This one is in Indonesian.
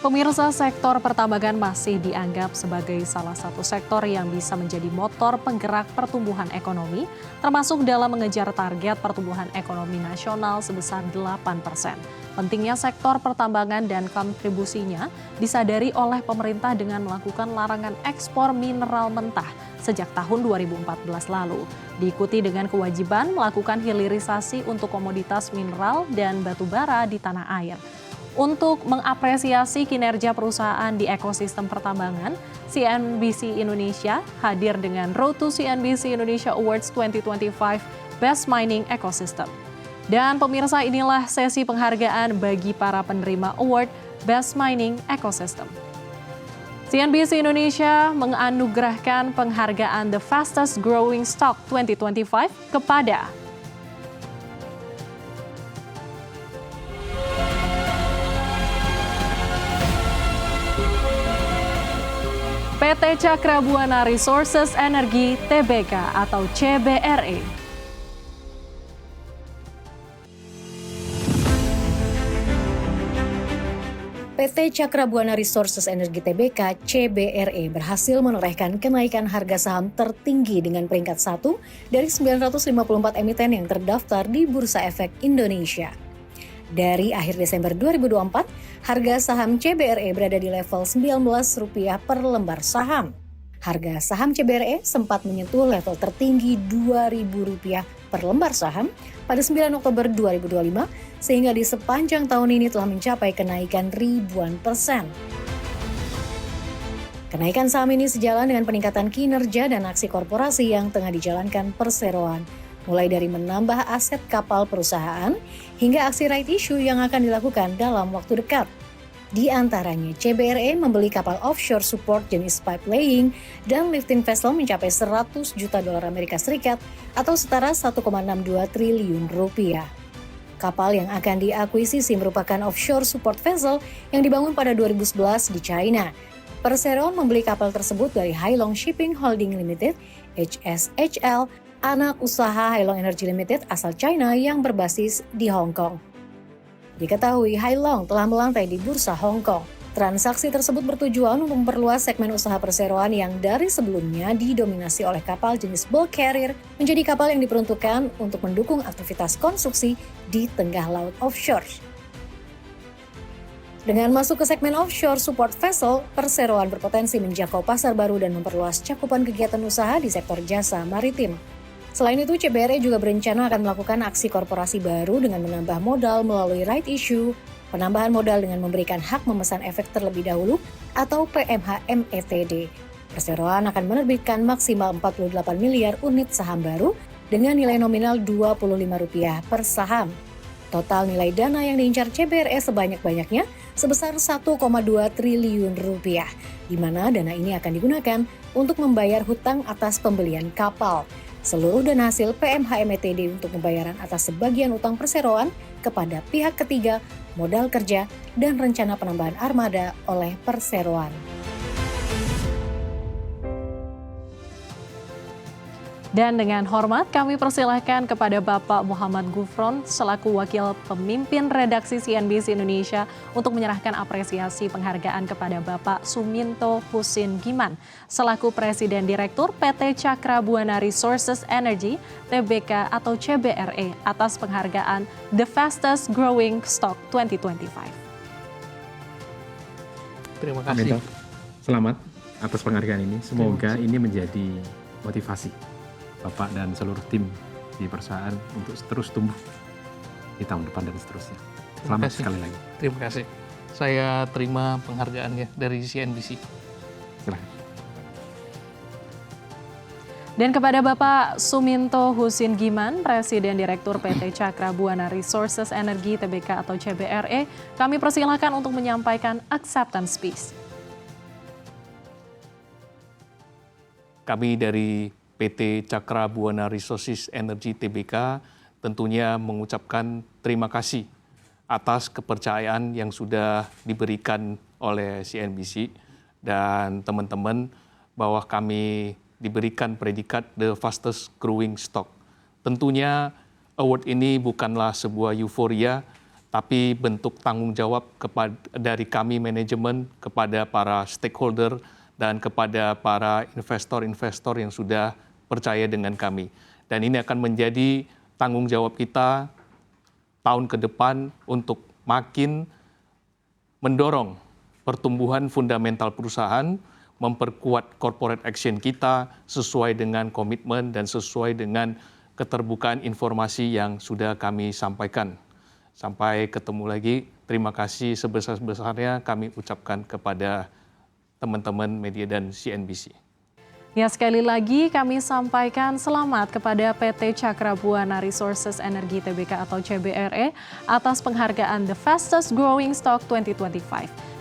Pemirsa, sektor pertambangan masih dianggap sebagai salah satu sektor yang bisa menjadi motor penggerak pertumbuhan ekonomi, termasuk dalam mengejar target pertumbuhan ekonomi nasional sebesar 8%. Pentingnya sektor pertambangan dan kontribusinya disadari oleh pemerintah dengan melakukan larangan ekspor mineral mentah sejak tahun 2014 lalu. Diikuti dengan kewajiban melakukan hilirisasi untuk komoditas mineral dan batu bara di tanah air. Untuk mengapresiasi kinerja perusahaan di ekosistem pertambangan, CNBC Indonesia hadir dengan Road to CNBC Indonesia Awards 2025 Best Mining Ecosystem. Dan pemirsa, inilah sesi penghargaan bagi para penerima award Best Mining Ecosystem. CNBC Indonesia menganugerahkan penghargaan The Fastest Growing Stock 2025 kepada PT Cakra Buana Resources Energy Tbk atau CBRE. PT Cakra Buana Resources Energy Tbk (CBRE) berhasil menorehkan kenaikan harga saham tertinggi dengan peringkat 1 dari 954 emiten yang terdaftar di Bursa Efek Indonesia. Dari akhir Desember 2024, harga saham CBRE berada di level Rp19 per lembar saham. Harga saham CBRE sempat menyentuh level tertinggi Rp2.000 per lembar saham pada 9 Oktober 2025, sehingga di sepanjang tahun ini telah mencapai kenaikan ribuan persen. Kenaikan saham ini sejalan dengan peningkatan kinerja dan aksi korporasi yang tengah dijalankan perseroan, mulai dari menambah aset kapal perusahaan hingga aksi right issue yang akan dilakukan dalam waktu dekat. Di antaranya, CBRE membeli kapal offshore support jenis pipe laying dan lifting vessel mencapai $100 juta Amerika atau setara 1,62 triliun rupiah. Kapal yang akan diakuisisi merupakan offshore support vessel yang dibangun pada 2011 di China. Perseroan membeli kapal tersebut dari Hailong Shipping Holding Limited, HSHL, anak usaha Hailong Energy Limited asal China yang berbasis di Hong Kong. Diketahui Hailong telah melantai di bursa Hong Kong. Transaksi tersebut bertujuan untuk memperluas segmen usaha perseroan yang dari sebelumnya didominasi oleh kapal jenis bulk carrier menjadi kapal yang diperuntukkan untuk mendukung aktivitas konstruksi di tengah laut offshore. Dengan masuk ke segmen offshore support vessel, perseroan berpotensi menjangkau pasar baru dan memperluas cakupan kegiatan usaha di sektor jasa maritim. Selain itu, CBRE juga berencana akan melakukan aksi korporasi baru dengan menambah modal melalui right issue, penambahan modal dengan memberikan hak memesan efek terlebih dahulu atau PMH-METD. Perseroan akan menerbitkan maksimal 48 miliar unit saham baru dengan nilai nominal Rp25 per saham. Total nilai dana yang diincar CBRE sebanyak-banyaknya sebesar 1,2 triliun rupiah, di mana dana ini akan digunakan untuk membayar hutang atas pembelian kapal. Seluruh dana hasil PMH-METD untuk pembayaran atas sebagian utang perseroan kepada pihak ketiga, modal kerja, dan rencana penambahan armada oleh perseroan. Dan dengan hormat kami persilahkan kepada Bapak Muhammad Gufron selaku Wakil Pemimpin Redaksi CNBC Indonesia untuk menyerahkan apresiasi penghargaan kepada Bapak Suminto Husin Giman selaku Presiden Direktur PT Cakra Buana Resources Energy Tbk atau CBRE atas penghargaan The Fastest Growing Stock 2025. Terima kasih. Selamat atas penghargaan ini. Semoga ini menjadi motivasi Bapak dan seluruh tim di perusahaan untuk terus tumbuh di tahun depan dan seterusnya. Selamat sekali lagi. Terima kasih. Saya terima penghargaannya dari CNBC. Silahkan. Dan kepada Bapak Suminto Husin Giman, Presiden Direktur PT Cakra Buana Resources Energy Tbk atau CBRE, kami persilahkan untuk menyampaikan acceptance speech. Kami dari PT Cakra Buana Resources Energy Tbk tentunya mengucapkan terima kasih atas kepercayaan yang sudah diberikan oleh CNBC dan teman-teman bahwa kami diberikan predikat The Fastest Growing Stock. Tentunya award ini bukanlah sebuah euforia, tapi bentuk tanggung jawab dari kami manajemen kepada para stakeholder dan kepada para investor-investor yang sudah percaya dengan kami. Dan ini akan menjadi tanggung jawab kita tahun ke depan untuk makin mendorong pertumbuhan fundamental perusahaan, memperkuat corporate action kita sesuai dengan komitmen dan sesuai dengan keterbukaan informasi yang sudah kami sampaikan. Sampai ketemu lagi, terima kasih sebesar-besarnya kami ucapkan kepada teman-teman media dan CNBC. Ya, sekali lagi kami sampaikan selamat kepada PT Cakra Buana Resources Energi Tbk atau CBRE atas penghargaan The Fastest Growing Stock 2025.